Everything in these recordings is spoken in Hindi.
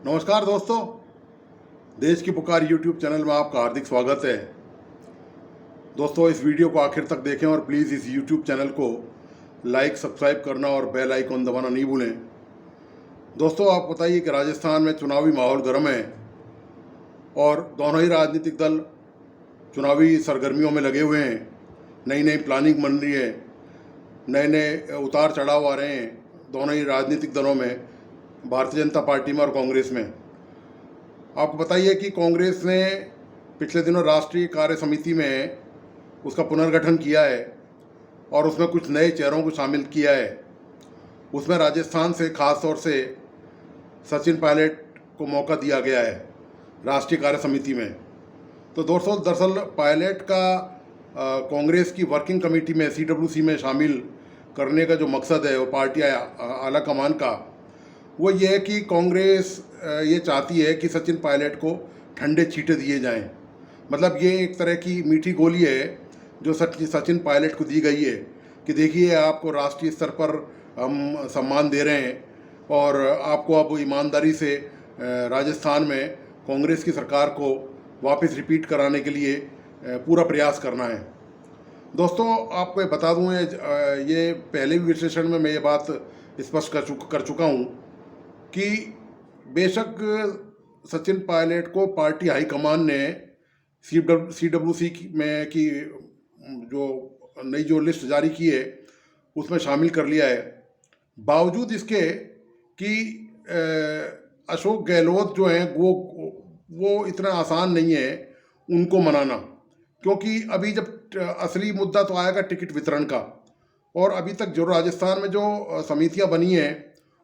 नमस्कार दोस्तों, देश की पुकार यूट्यूब चैनल में आपका हार्दिक स्वागत है। दोस्तों, इस वीडियो को आखिर तक देखें और प्लीज़ इस यूट्यूब चैनल को लाइक, सब्सक्राइब करना और बेल आइकन दबाना नहीं भूलें। दोस्तों, आप बताइए कि राजस्थान में चुनावी माहौल गर्म है और दोनों ही राजनीतिक दल चुनावी सरगर्मियों में लगे हुए हैं। नई नई प्लानिंग बन रही है, नए नए उतार चढ़ाव आ रहे हैं दोनों ही राजनीतिक दलों में, भारतीय जनता पार्टी में और कांग्रेस में। आपको बताइए कि कांग्रेस ने पिछले दिनों राष्ट्रीय कार्य समिति में उसका पुनर्गठन किया है और उसमें कुछ नए चेहरों को शामिल किया है। उसमें राजस्थान से खास तौर से सचिन पायलट को मौका दिया गया है राष्ट्रीय कार्य समिति में। तो दोस्तों, दरअसल पायलट का कांग्रेस की वर्किंग कमेटी में CWC में शामिल करने का जो मकसद है वो पार्टी आला कमान का, वो ये है कि कांग्रेस ये चाहती है कि सचिन पायलट को ठंडे छींटे दिए जाएं। मतलब ये एक तरह की मीठी गोली है जो सचिन पायलट को दी गई है कि देखिए, आपको राष्ट्रीय स्तर पर हम सम्मान दे रहे हैं और आपको अब ईमानदारी से राजस्थान में कांग्रेस की सरकार को वापस रिपीट कराने के लिए पूरा प्रयास करना है। दोस्तों, आपको बता दूं, ये पहले भी विश्लेषण में मैं ये बात स्पष्ट कर चुका हूँ कि बेशक सचिन पायलट को पार्टी हाईकमान ने CWC में की जो नई जो लिस्ट जारी की है उसमें शामिल कर लिया है। बावजूद इसके कि अशोक गहलोत जो हैं वो इतना आसान नहीं है उनको मनाना, क्योंकि अभी जब असली मुद्दा तो आएगा टिकट वितरण का, और अभी तक जो राजस्थान में जो समितियां बनी हैं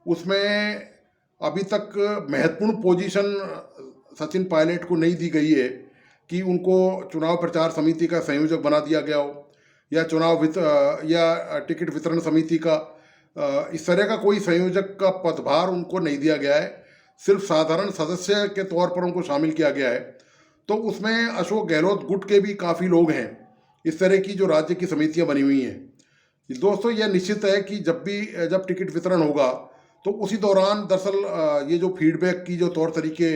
उसमें अभी तक महत्वपूर्ण पोजीशन सचिन पायलट को नहीं दी गई है कि उनको चुनाव प्रचार समिति का संयोजक बना दिया गया हो या या टिकट वितरण समिति का इस तरह का कोई संयोजक का पदभार उनको नहीं दिया गया है। सिर्फ साधारण सदस्य के तौर पर उनको शामिल किया गया है। तो उसमें अशोक गहलोत गुट के भी काफ़ी लोग हैं। इस तरह की जो राज्य की समितियां बनी हुई हैं। दोस्तों, यह निश्चित है कि जब टिकट वितरण होगा तो उसी दौरान दरअसल ये जो फीडबैक की जो तौर तरीके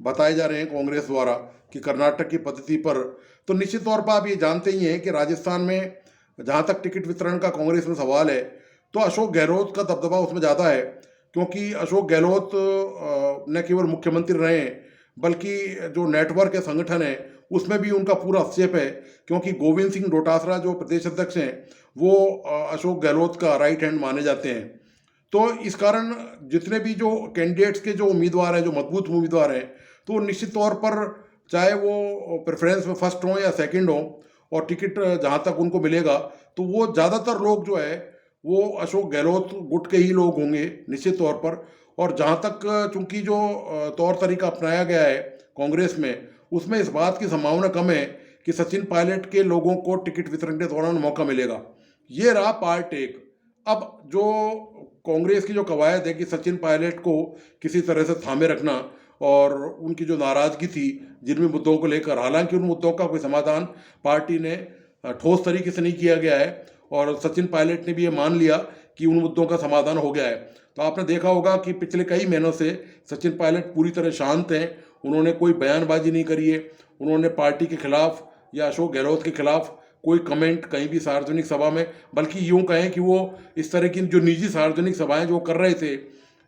बताए जा रहे हैं कांग्रेस द्वारा कि कर्नाटक की पद्धति पर, तो निश्चित तौर पर आप ये जानते ही हैं कि राजस्थान में जहाँ तक टिकट वितरण का कांग्रेस में सवाल है तो अशोक गहलोत का दबदबा उसमें ज़्यादा है, क्योंकि अशोक गहलोत न केवल मुख्यमंत्री रहे हैं बल्कि जो नेटवर्क है, संगठन है, उसमें भी उनका पूरा हस्तक्षेप है, क्योंकि गोविंद सिंह डोटासरा जो प्रदेश अध्यक्ष हैं वो अशोक गहलोत का राइट हैंड माने जाते हैं। तो इस कारण जितने भी जो कैंडिडेट्स के जो उम्मीदवार हैं, जो मजबूत उम्मीदवार हैं, तो निश्चित तौर पर चाहे वो प्रेफरेंस में फर्स्ट हों या सेकंड हों और टिकट जहाँ तक उनको मिलेगा तो वो ज़्यादातर लोग जो है वो अशोक गहलोत गुट के ही लोग होंगे निश्चित तौर पर। और जहाँ तक चूंकि जो तौर तरीका अपनाया गया है कांग्रेस में, उसमें इस बात की संभावना कम है कि सचिन पायलट के लोगों को टिकट वितरण के दौरान मौका मिलेगा। ये रहा पार्ट एक। अब जो कांग्रेस की जो कवायद है कि सचिन पायलट को किसी तरह से थामे रखना और उनकी जो नाराज़गी थी जिन भी मुद्दों को लेकर, हालांकि उन मुद्दों का कोई समाधान पार्टी ने ठोस तरीके से नहीं किया गया है और सचिन पायलट ने भी ये मान लिया कि उन मुद्दों का समाधान हो गया है। तो आपने देखा होगा कि पिछले कई महीनों से सचिन पायलट पूरी तरह शांत हैं। उन्होंने कोई बयानबाजी नहीं करी है, उन्होंने पार्टी के खिलाफ या अशोक गहलोत के खिलाफ कोई कमेंट कहीं भी सार्वजनिक सभा में, बल्कि यूँ कहें कि वो इस तरह की जो निजी सार्वजनिक सभाएं जो कर रहे थे,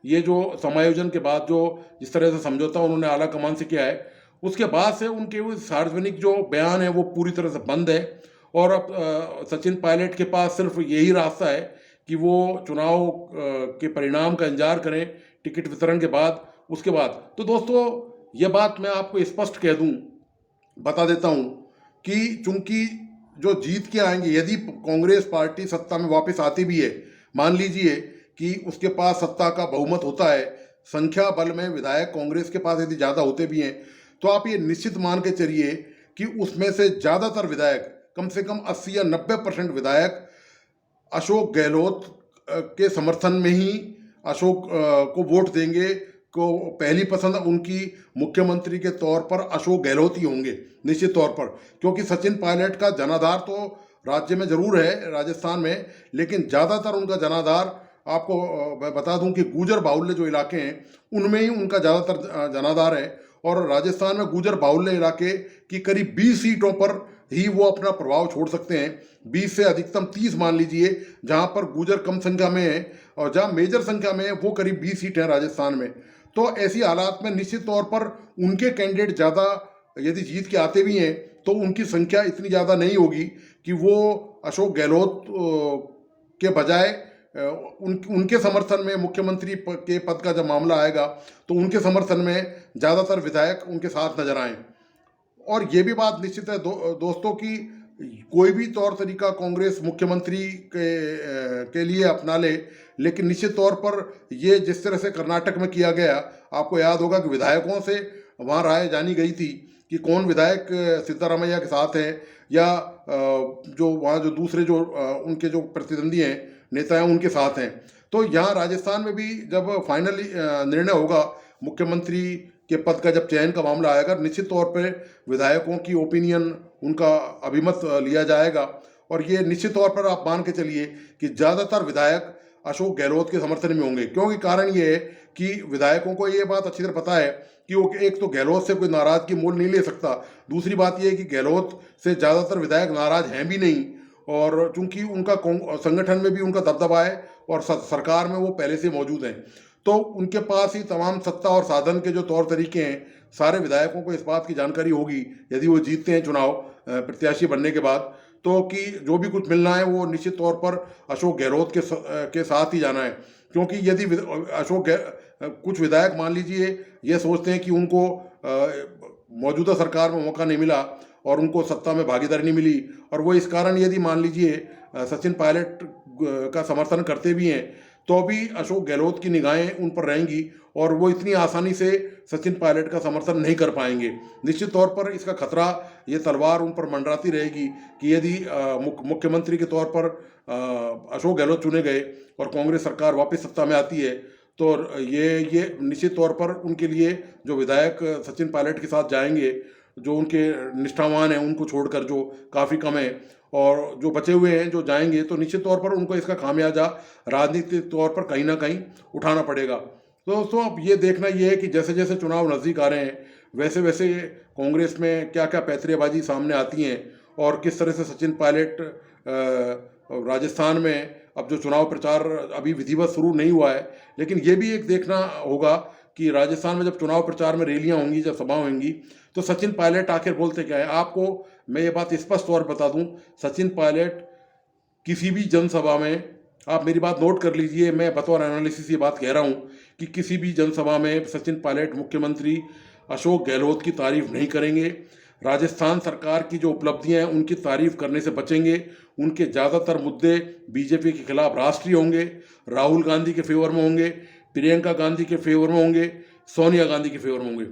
ये जो समायोजन के बाद जो जिस तरह से समझौता उन्होंने आला कमान से किया है, उसके बाद से उनके वो सार्वजनिक जो बयान है वो पूरी तरह से बंद है। और अब सचिन पायलट के पास सिर्फ यही रास्ता है कि वो चुनाव के परिणाम का इंतजार करें टिकट वितरण के बाद, उसके बाद। तो दोस्तों, ये बात मैं आपको स्पष्ट कह दूं, बता देता हूं कि चूंकि जो जीत के आएंगे, यदि कांग्रेस पार्टी सत्ता में वापस आती भी है, मान लीजिए कि उसके पास सत्ता का बहुमत होता है, संख्या बल में विधायक कांग्रेस के पास यदि ज़्यादा होते भी हैं, तो आप ये निश्चित मान के चलिए कि उसमें से ज़्यादातर विधायक, कम से कम 80 या 90% विधायक अशोक गहलोत के समर्थन में ही अशोक को वोट देंगे, को पहली पसंद उनकी मुख्यमंत्री के तौर पर अशोक गहलोत ही होंगे निश्चित तौर पर। क्योंकि सचिन पायलट का जनाधार तो राज्य में जरूर है, राजस्थान में, लेकिन ज़्यादातर उनका जनाधार आपको मैं बता दूं कि गुजर बाहुल्य जो इलाके हैं उनमें ही उनका ज़्यादातर जनाधार है, और राजस्थान में गुजर बाहुल्य इलाके की करीब 20 सीटों पर ही वो अपना प्रभाव छोड़ सकते हैं। 20 से अधिकतम 30 मान लीजिए, जहां पर गुजर कम संख्या में है और जहां मेजर संख्या में है वो करीब 20 सीट हैं राजस्थान में। तो ऐसी हालात में निश्चित तौर पर उनके कैंडिडेट ज़्यादा यदि जीत के आते भी हैं तो उनकी संख्या इतनी ज़्यादा नहीं होगी कि वो अशोक गहलोत के बजाय उनके समर्थन में मुख्यमंत्री के पद का जब मामला आएगा तो उनके समर्थन में ज़्यादातर विधायक उनके साथ नजर आएं। और ये भी बात निश्चित है दोस्तों कि कोई भी तौर तरीका कांग्रेस मुख्यमंत्री के लिए अपना ले, लेकिन निश्चित तौर पर ये जिस तरह से कर्नाटक में किया गया, आपको याद होगा कि विधायकों से वहाँ राय जानी गई थी कि कौन विधायक सिद्धारमैया के साथ है, या जो वहाँ जो दूसरे जो उनके जो प्रतिद्वंदी हैं, नेता हैं, उनके साथ हैं। तो यहाँ राजस्थान में भी जब फाइनली निर्णय होगा, मुख्यमंत्री के पद का जब चयन का मामला आएगा, निश्चित तौर पर विधायकों की ओपिनियन, उनका अभिमत लिया जाएगा। और ये निश्चित तौर पर आप मान के चलिए कि ज़्यादातर विधायक अशोक गहलोत के समर्थन में होंगे, क्योंकि कारण ये है कि विधायकों को ये बात अच्छी तरह पता है कि वो एक तो गहलोत से कोई नाराज़गी मोल नहीं ले सकता, दूसरी बात ये है कि गहलोत से ज़्यादातर विधायक नाराज़ हैं भी नहीं, और चूंकि उनका संगठन में भी उनका दबदबा है और सरकार में वो पहले से मौजूद हैं, तो उनके पास ही तमाम सत्ता और साधन के जो तौर तरीके हैं, सारे विधायकों को इस बात की जानकारी होगी यदि वो जीतते हैं चुनाव प्रत्याशी बनने के बाद, तो कि जो भी कुछ मिलना है वो निश्चित तौर पर अशोक गहलोत के साथ ही जाना है। क्योंकि यदि कुछ विधायक मान लीजिए ये सोचते हैं कि उनको मौजूदा सरकार में मौका नहीं मिला और उनको सत्ता में भागीदारी नहीं मिली, और वो इस कारण यदि मान लीजिए सचिन पायलट का समर्थन करते भी हैं, तो भी अशोक गहलोत की निगाहें उन पर रहेंगी और वो इतनी आसानी से सचिन पायलट का समर्थन नहीं कर पाएंगे। निश्चित तौर पर इसका खतरा, ये तलवार उन पर मंडराती रहेगी कि यदि मुख्यमंत्री के तौर पर अशोक गहलोत चुने गए और कांग्रेस सरकार वापस सत्ता में आती है, तो ये निश्चित तौर पर उनके लिए जो विधायक सचिन पायलट के साथ जाएंगे, जो उनके निष्ठावान हैं, उनको छोड़कर जो काफ़ी कम है, और जो बचे हुए हैं जो जाएंगे, तो निश्चित तौर पर उनको इसका खामियाजा राजनीतिक तौर पर कहीं ना कहीं उठाना पड़ेगा। तो दोस्तों अब ये देखना ये है कि जैसे जैसे चुनाव नज़दीक आ रहे हैं, वैसे वैसे कांग्रेस में क्या क्या पैतरेबाजी सामने आती हैं, और किस तरह से सचिन पायलट राजस्थान में, अब जो चुनाव प्रचार अभी विधिवत शुरू नहीं हुआ है, लेकिन ये भी एक देखना होगा कि राजस्थान में जब चुनाव प्रचार में रैलियां होंगी, जब सभा होंगी, तो सचिन पायलट आखिर बोलते क्या है। आपको मैं ये बात स्पष्ट तौर पर बता दूं, सचिन पायलट किसी भी जनसभा में, आप मेरी बात नोट कर लीजिए, मैं बतौर एनालिसिस ये बात कह रहा हूँ कि किसी भी जनसभा में सचिन पायलट मुख्यमंत्री अशोक गहलोत की तारीफ नहीं करेंगे। राजस्थान सरकार की जो उपलब्धियां हैं उनकी तारीफ करने से बचेंगे। उनके ज़्यादातर मुद्दे बीजेपी के खिलाफ राष्ट्रीय होंगे, राहुल गांधी के फेवर में होंगे, प्रियंका गांधी के फेवर में होंगे, सोनिया गांधी के फेवर में होंगे।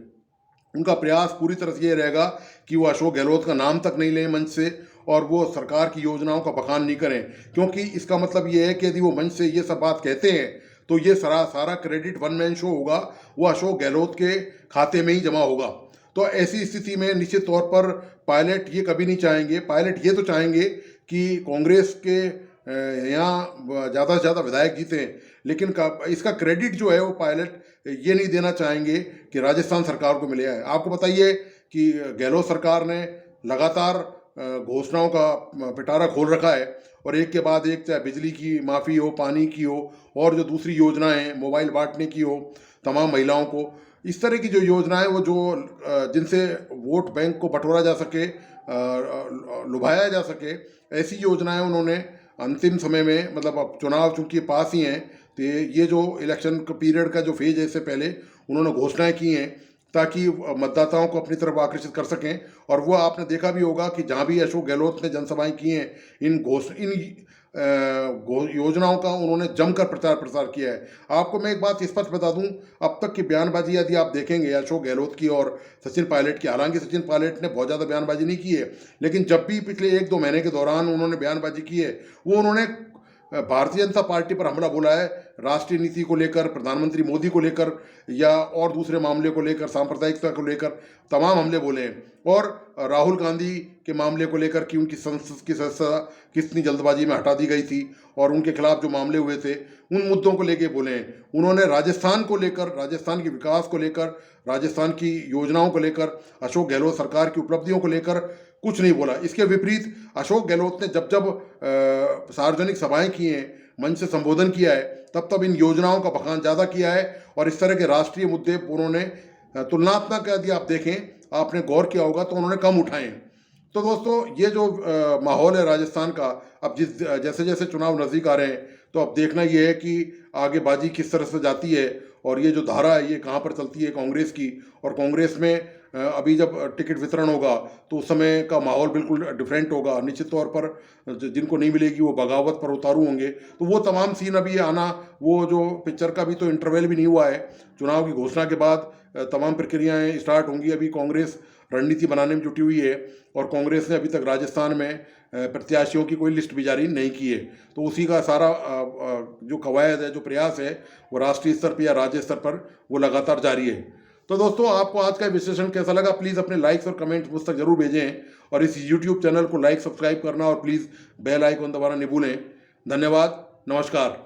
उनका प्रयास पूरी तरह से ये रहेगा कि वो अशोक गहलोत का नाम तक नहीं लें मंच से, और वो सरकार की योजनाओं का बखान नहीं करें, क्योंकि इसका मतलब ये है कि यदि वो मंच से ये सब बात कहते हैं तो ये सारा क्रेडिट वन मैन शो होगा, वो अशोक गहलोत के खाते में ही जमा होगा। तो ऐसी स्थिति में निश्चित तौर पर पायलट ये कभी नहीं चाहेंगे। पायलट ये तो चाहेंगे कि कांग्रेस के यहाँ ज़्यादा से ज़्यादा विधायक जीते, लेकिन इसका क्रेडिट जो है वो पायलट ये नहीं देना चाहेंगे कि राजस्थान सरकार को मिले है। आपको बताइए कि गहलोत सरकार ने लगातार घोषणाओं का पिटारा खोल रखा है, और एक के बाद एक, चाहे बिजली की माफ़ी हो, पानी की हो, और जो दूसरी योजनाएं हैं, मोबाइल बांटने की हो तमाम महिलाओं को, इस तरह की जो योजनाएं, वो जो जिनसे वोट बैंक को बटोरा जा सके, लुभाया जा सके, ऐसी योजनाएं उन्होंने अंतिम समय में, मतलब अब चुनाव चूंकि पास ही हैं, तो ये जो इलेक्शन पीरियड का जो फेज है, इससे पहले उन्होंने घोषणाएं की हैं ताकि मतदाताओं को अपनी तरफ आकर्षित कर सकें। और वो आपने देखा भी होगा कि जहाँ भी अशोक गहलोत ने जनसभाएं की हैं, इन योजनाओं का उन्होंने जमकर प्रचार प्रसार किया है। आपको मैं एक बात स्पष्ट बता दूं, अब तक की बयानबाजी यदि आप देखेंगे अशोक गहलोत की और सचिन पायलट की, हालांकि सचिन पायलट ने बहुत ज़्यादा बयानबाजी नहीं की है, लेकिन जब भी पिछले 1-2 महीने के दौरान उन्होंने बयानबाजी की है, वो उन्होंने भारतीय जनता पार्टी पर हमला बोला है, राष्ट्रीय नीति को लेकर, प्रधानमंत्री मोदी को लेकर या और दूसरे मामले को लेकर, सांप्रदायिकता को लेकर तमाम हमले बोले हैं। और राहुल गांधी के मामले को लेकर कि उनकी संसद की सदस्यता कितनी जल्दबाजी में हटा दी गई थी और उनके खिलाफ जो मामले हुए थे उन मुद्दों को लेकर बोले हैं। उन्होंने राजस्थान को लेकर, राजस्थान के विकास को लेकर, राजस्थान की योजनाओं को लेकर, अशोक गहलोत सरकार की उपलब्धियों को लेकर कुछ नहीं बोला। इसके विपरीत अशोक गहलोत ने जब जब सार्वजनिक सभाएं की हैं, मंच से संबोधन किया है, तब तब इन योजनाओं का बखान ज़्यादा किया है और इस तरह के राष्ट्रीय मुद्दे उन्होंने तुलनात्मक यदि आप देखें, आपने गौर किया होगा तो उन्होंने कम उठाए हैं। तो दोस्तों ये जो माहौल है राजस्थान का, अब जैसे जैसे चुनाव नज़दीक आ रहे हैं तो अब देखना ये है कि आगे बाजी किस तरह से जाती है और ये जो धारा है ये कहाँ पर चलती है कांग्रेस की। और कांग्रेस में अभी जब टिकट वितरण होगा तो उस समय का माहौल बिल्कुल डिफरेंट होगा। निश्चित तौर पर जिनको नहीं मिलेगी वो बगावत पर उतारू होंगे। तो वो तमाम सीन अभी आना, वो जो पिक्चर का भी तो इंटरवल भी नहीं हुआ है, चुनाव की घोषणा के बाद तमाम प्रक्रियाएं स्टार्ट होंगी। अभी कांग्रेस रणनीति बनाने में जुटी हुई है और कांग्रेस ने अभी तक राजस्थान में प्रत्याशियों की कोई लिस्ट भी जारी नहीं की है। तो उसी का सारा जो कवायद है, जो प्रयास है, वो राष्ट्रीय स्तर पर या राज्य स्तर पर वो लगातार जारी है। तो दोस्तों आपको आज का विश्लेषण कैसा लगा, प्लीज़ अपने लाइक्स और कमेंट्स मुझ तक जरूर भेजें और इस यूट्यूब चैनल को लाइक, सब्सक्राइब करना और प्लीज़ बेल आइकन दबाना नहीं भूलें। धन्यवाद, नमस्कार।